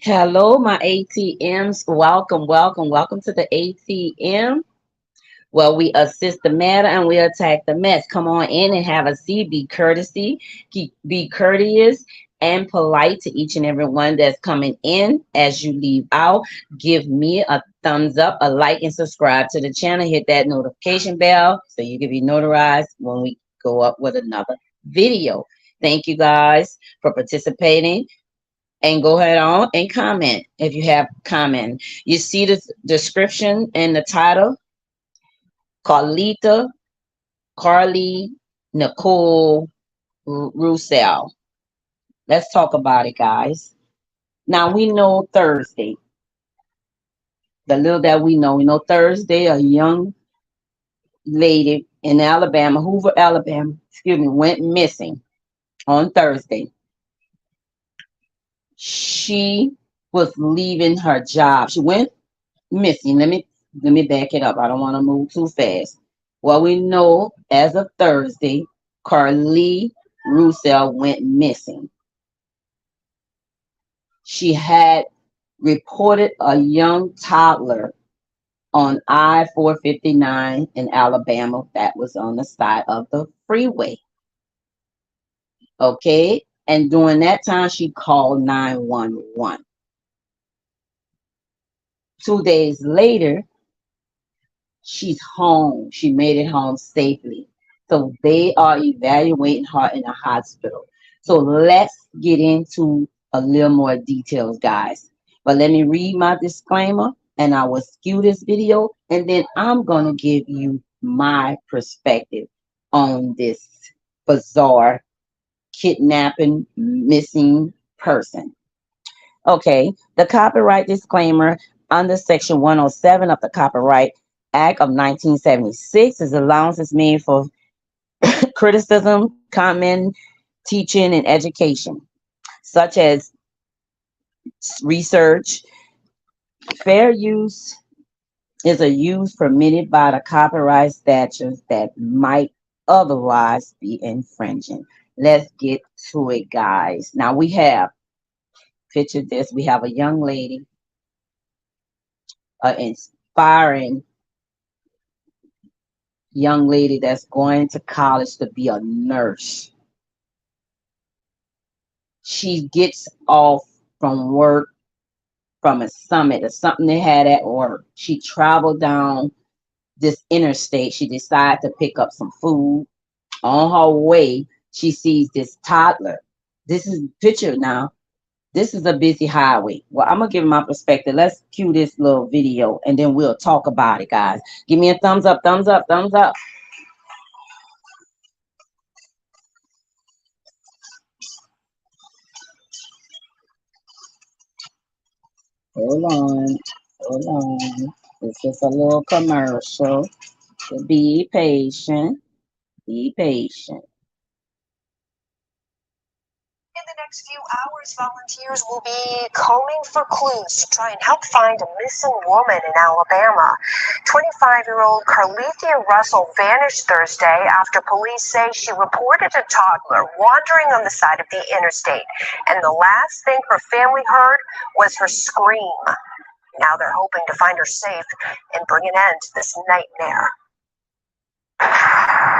Hello, my ATMs. Welcome to the ATM. Well, we assist the matter and we attack the mess. Come on in and have a seat. Be courteous and polite to each and every one that's coming in. As you leave out, give me a thumbs up, a like, and subscribe to the channel. Hit that notification bell so you can be notarized when we go up with another video. Thank you guys for participating and go ahead on and comment if you have comment. You see the description and the title, Carletha, Carlee, Nicole Russell. Let's talk about it, guys. Now we know Thursday, the little that we know Thursday, a young lady in Alabama, Hoover, Alabama, went missing on Thursday. She was leaving her job. She went missing. Let me back it up. I don't want to move too fast. Well, we know as of Thursday, Carlee Russell went missing. She had reported a young toddler on I-459 in Alabama that was on the side of the freeway. Okay. And during that time, she called 911. 2 days later, she's home. She made it home safely. So they are evaluating her in a hospital. So let's get into a little more details, guys. But let me read my disclaimer and I will skew this video and then I'm going to give you my perspective on this bizarre kidnapping missing person. Okay, the copyright disclaimer under Section 107 of the Copyright Act of 1976 is allowances made for criticism, comment, teaching, and education, such as research. Fair use is a use permitted by the copyright statutes that might otherwise be infringing. Let's get to it, guys. Now we have, picture this, we have a young lady, an inspiring young lady that's going to college to be a nurse. She gets off from work from a summit or something they had at work. She traveled down this interstate. She decided to pick up some food. On her way, she sees this toddler. This is picture now. This is a busy highway. Well, I'm gonna give my perspective. Let's cue this little video and then we'll talk about it, guys. Give me a thumbs up, thumbs up, thumbs up. Hold on, hold on. This is a little commercial. So be patient. Be patient. In the next few hours, volunteers will be combing for clues to try and help find a missing woman in Alabama. 25-year-old Carletha Russell vanished Thursday after police say she reported a toddler wandering on the side of the interstate, and the last thing her family heard was her scream. Now they're hoping to find her safe and bring an end to this nightmare.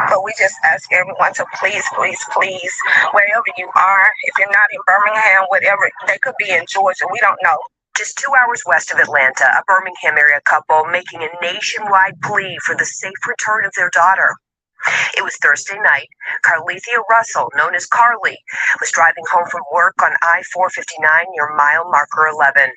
But we just ask everyone to please, wherever you are, if you're not in Birmingham, whatever, they could be in Georgia, we don't know. Just 2 hours west of Atlanta, a Birmingham area couple making a nationwide plea for the safe return of their daughter. It was Thursday night. Carletha Russell, known as Carlee, was driving home from work on I-459 near mile marker 11.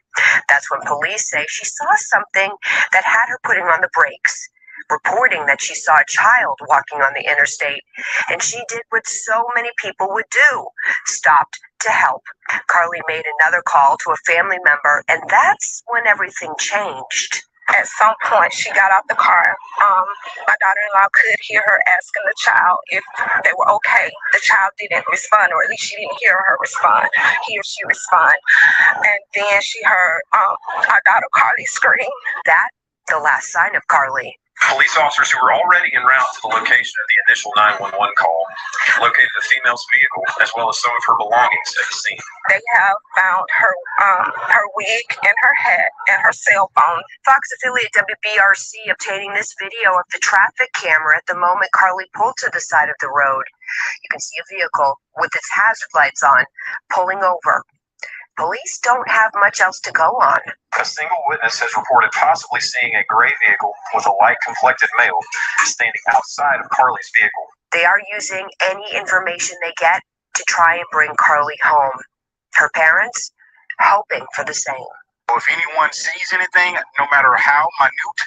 That's when police say she saw something that had her putting on the brakes, reporting that she saw a child walking on the interstate, and she did what so many people would do, stopped to help. Carlee made another call to a family member, and that's when everything changed. At some point, she got out the car. My daughter-in-law could hear her asking the child if they were okay. The child didn't respond, or at least she didn't hear her respond. He or she respond. And then she heard our daughter Carlee scream. That, the last sign of Carlee. Police officers who were already en route to the location of the initial 911 call located the female's vehicle as well as some of her belongings at the scene. They have found her wig and her hat and her cell phone. Fox affiliate WBRC obtaining this video of the traffic camera at the moment Carlee pulled to the side of the road. You can see a vehicle with its hazard lights on pulling over. Police don't have much else to go on. A single witness has reported possibly seeing a gray vehicle with a light complected male standing outside of Carlee's vehicle. They are using any information they get to try and bring Carlee home. Her parents hoping for the same. If anyone sees anything, no matter how minute,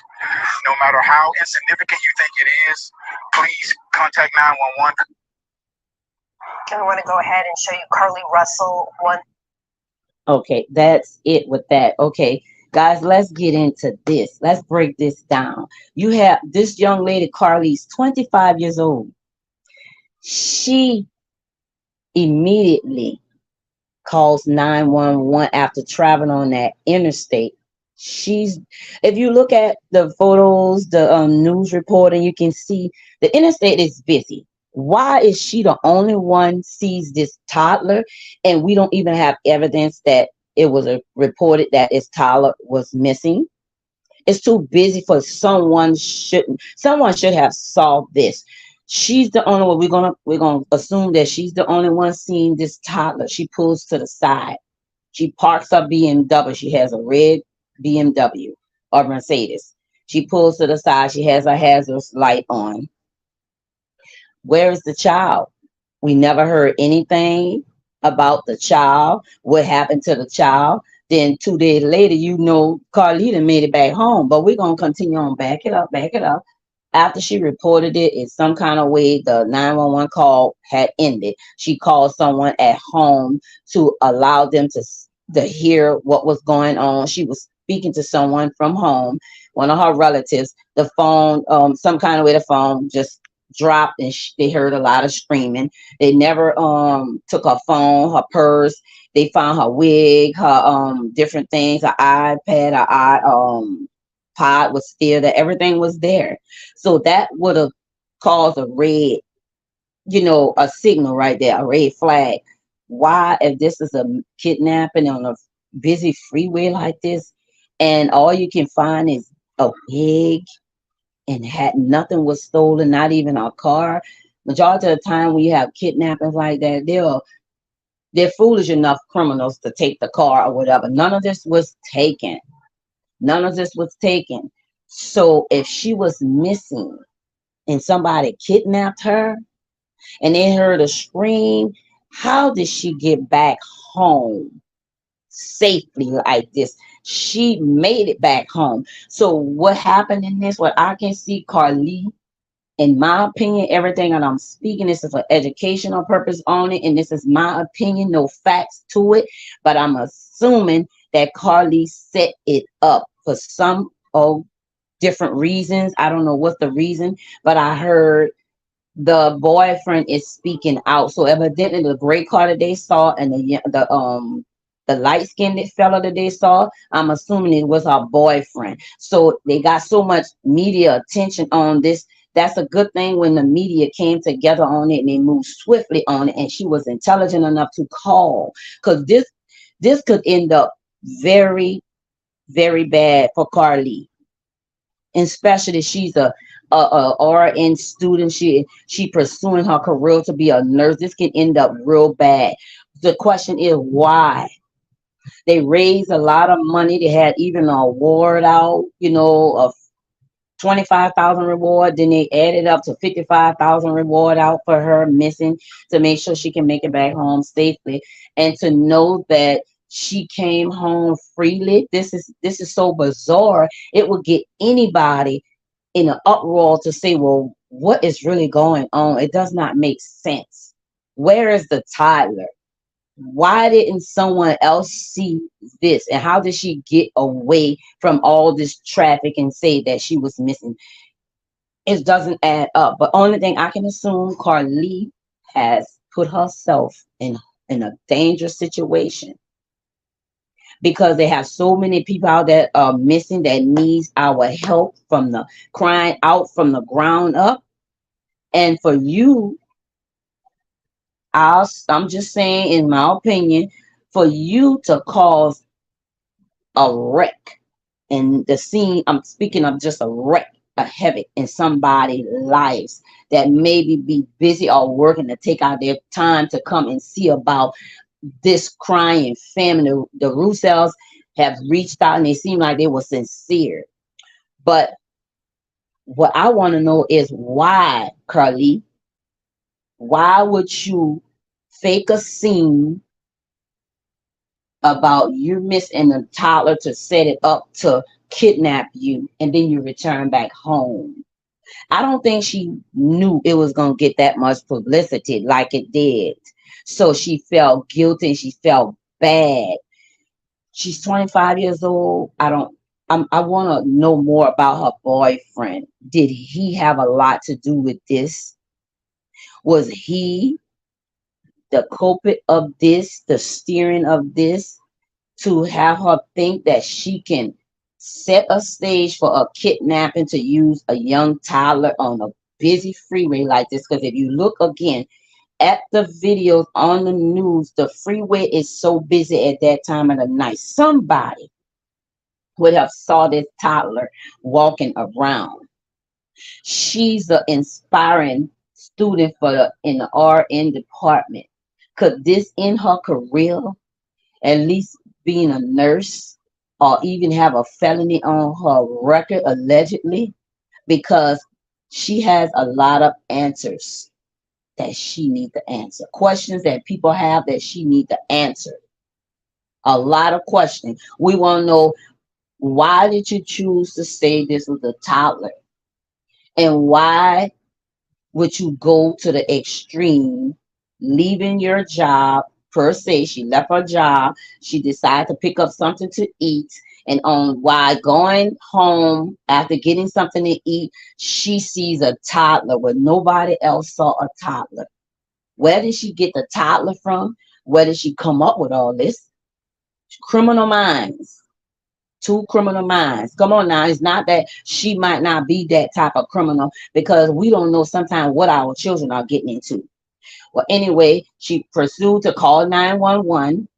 no matter how insignificant you think it is, please contact 911. I want to go ahead and show you Carlee Russell one. Okay, that's it with that. Okay, guys, let's get into this. Let's break this down. You have this young lady, Carlee's 25 years old. She immediately calls 911 after traveling on that interstate. If you look at the photos, the news reporting, you can see the interstate is busy. Why is she the only one sees this toddler and we don't even have evidence that it was reported that this toddler was missing? It's too busy for someone should have solved this. She's the only one. We're gonna assume that she's the only one seeing this toddler. She pulls to the side. She parks her BMW. She has a red BMW or Mercedes. She pulls to the side. She has a hazard light on. Where is the child? We never heard anything about the child. What happened to the child? Then 2 days later, Carlee made it back home. But we're going to continue on. Back it up. After she reported it in some kind of way, the 911 call had ended. She called someone at home to allow them to hear what was going on. She was speaking to someone from home, one of her relatives. The phone, some kind of way the phone just dropped and they heard a lot of screaming. They never took her phone, her purse. They found her wig, her different things, her iPad, her iPod was still there. Everything was there. So that would have caused a red, a signal right there, a red flag. Why, if this is a kidnapping on a busy freeway like this, and all you can find is a wig, and nothing was stolen, not even our car. Majority of the time when you have kidnappings like that, they're foolish enough criminals to take the car or whatever. None of this was taken. So if she was missing and somebody kidnapped her and they heard a scream, how did she get back home safely like this? She made it back home. So what happened in this, what I can see, Carlee, in my opinion, everything that I'm speaking, this is for educational purpose on it, and this is my opinion, no facts to it, but I'm assuming that Carlee set it up for some different reasons. I don't know what's the reason, but I heard the boyfriend is speaking out. So evidently the gray car that they saw and the light-skinned fella that they saw, I'm assuming it was her boyfriend. So they got so much media attention on this. That's a good thing when the media came together on it and they moved swiftly on it, and she was intelligent enough to call, because this could end up very, very bad for Carlee. And especially she's a RN student. She pursuing her career to be a nurse. This can end up real bad. The question is why? They raised a lot of money. They had even an award out, of 25,000 reward. Then they added up to 55,000 reward out for her missing, to make sure she can make it back home safely. And to know that she came home freely, this is so bizarre. It would get anybody in an uproar to say, well, what is really going on? It does not make sense. Where is the toddler? Why didn't someone else see this? And how did she get away from all this traffic and say that she was missing? It doesn't add up. But only thing I can assume, Carlee has put herself in a dangerous situation. because they have so many people out that are missing that needs our help from the crying out from the ground up. And for you, I'm just saying, in my opinion, for you to cause a wreck in the scene, I'm speaking of just a wreck, a havoc in somebody's lives that maybe be busy or working to take out their time to come and see about this crying family. The Russells have reached out and they seem like they were sincere. But what I want to know is why, Carlee, why would you fake a scene about you missing a toddler to set it up to kidnap you and then you return back home? I don't think she knew it was going to get that much publicity like it did. So she felt guilty and she felt bad. She's 25 years old. I want to know more about her boyfriend. Did he have a lot to do with this? Was he the culprit of this, the steering of this, to have her think that she can set a stage for a kidnapping to use a young toddler on a busy freeway like this? Because if you look again at the videos on the news, the freeway is so busy at that time of the night. Somebody would have saw this toddler walking around. She's an inspiring student in the RN department. Could this end her career, at least being a nurse, or even have a felony on her record allegedly? Because she has a lot of answers that she needs to answer. Questions that people have that she needs to answer. A lot of questions. We want to know, why did you choose to say this was a toddler? And why would you go to the extreme, leaving your job? Per se, she left her job. She decided to pick up something to eat. And on while going home after getting something to eat, she sees a toddler where nobody else saw a toddler. Where did she get the toddler from? Where did she come up with all this? Criminal minds. Two criminal minds. Come on now. It's not that she might not be that type of criminal, because we don't know sometimes what our children are getting into. Well, anyway, she pursued to call 911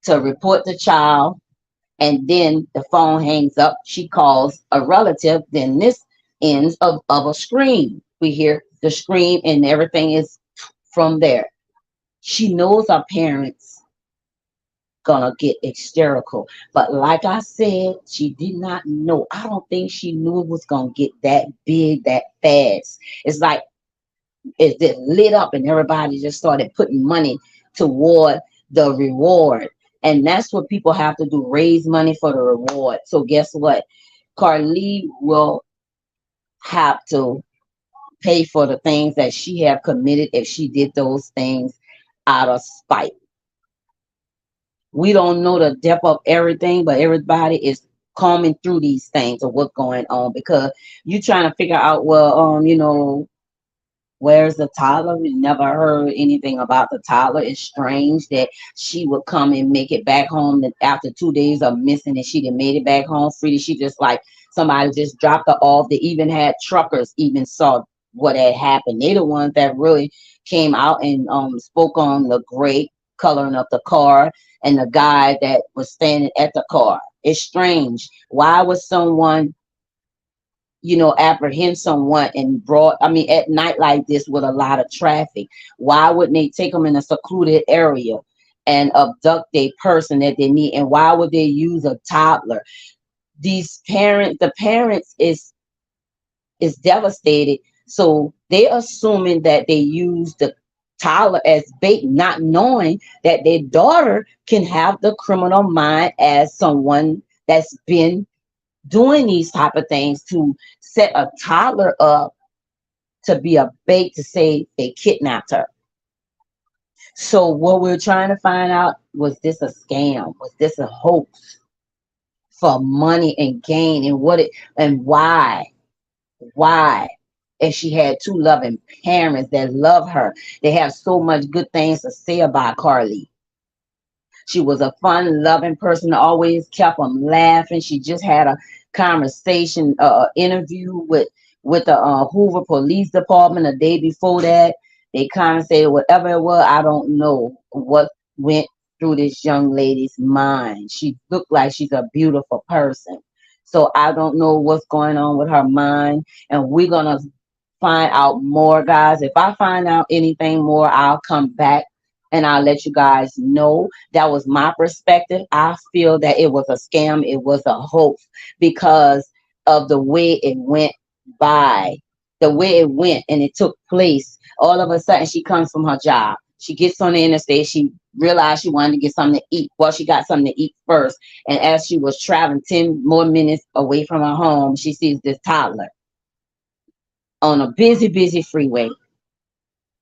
to report the child, and then the phone hangs up. She calls a relative. Then this ends of a scream. We hear the scream, and everything is from there. She knows her parents gonna get hysterical, but like I said, she did not know. I don't think she knew it was gonna get that big that fast. It's like it just lit up and everybody just started putting money toward the reward. And that's what people have to do, raise money for the reward. So guess what? Carlee will have to pay for the things that she have committed if she did those things out of spite. We don't know the depth of everything, but everybody is combing through these things of what's going on, because you're trying to figure out, well, where's the toddler? We never heard anything about the toddler. It's strange that she would come and make it back home after 2 days of missing, and she didn't made it back home free. She just like somebody just dropped her off. They even had truckers even saw what had happened. They the ones that really came out and spoke on the gray coloring of the car and the guy that was standing at the car. It's strange. Why would someone apprehend someone and at night like this with a lot of traffic? Why wouldn't they take them in a secluded area and abduct a person that they need? And why would they use a toddler? The parents is devastated. So they're assuming that they use the toddler as bait, not knowing that their daughter can have the criminal mind as someone that's been doing these type of things, to set a toddler up to be a bait to say they kidnapped her. So what we're trying to find out, was this a scam? Was this a hoax for money and gain? And why? Why? And she had two loving parents that love her. They have so much good things to say about Carlee. She was a fun, loving person, always kept them laughing. She just had a conversation, interview with the Hoover Police Department a day before that. They conversated, whatever it was. I don't know what went through this young lady's mind. She looked like she's a beautiful person. So I don't know what's going on with her mind. And we're going to find out more, guys. If I find out anything more, I'll come back and I'll let you guys know. That was my perspective. I feel that it was a scam, it was a hoax because of the way it went by, the way it went and it took place. All of a sudden, she comes from her job. She gets on the interstate. She realized she wanted to get something to eat. Well, she got something to eat first. And as she was traveling 10 more minutes away from her home, she sees this toddler on a busy, busy freeway.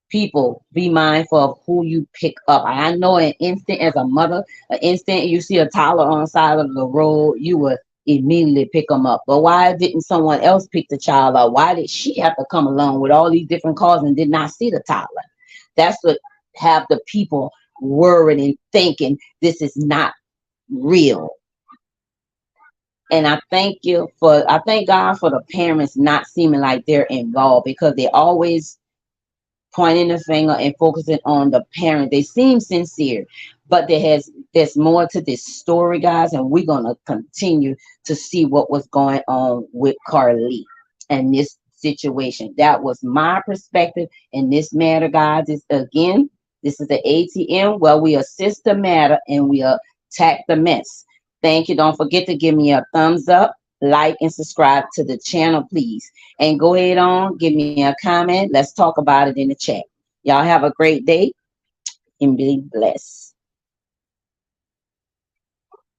People, be mindful of who you pick up. I know an instant as a mother, an instant you see a toddler on the side of the road, you would immediately pick them up. But why didn't someone else pick the child up? Why did she have to come along with all these different cars and did not see the toddler? That's what have the people worried and thinking this is not real. And I thank God for the parents not seeming like they're involved because they always pointing the finger and focusing on the parent. They seem sincere, but there's more to this story, guys, and we're gonna continue to see what was going on with Carlee and this situation. That was my perspective in this matter, guys. This is the ATM where we assist the matter and we attack the mess. Thank you. Don't forget to give me a thumbs up, like, and subscribe to the channel, please. And go ahead on, give me a comment. Let's talk about it in the chat. Y'all have a great day and be blessed.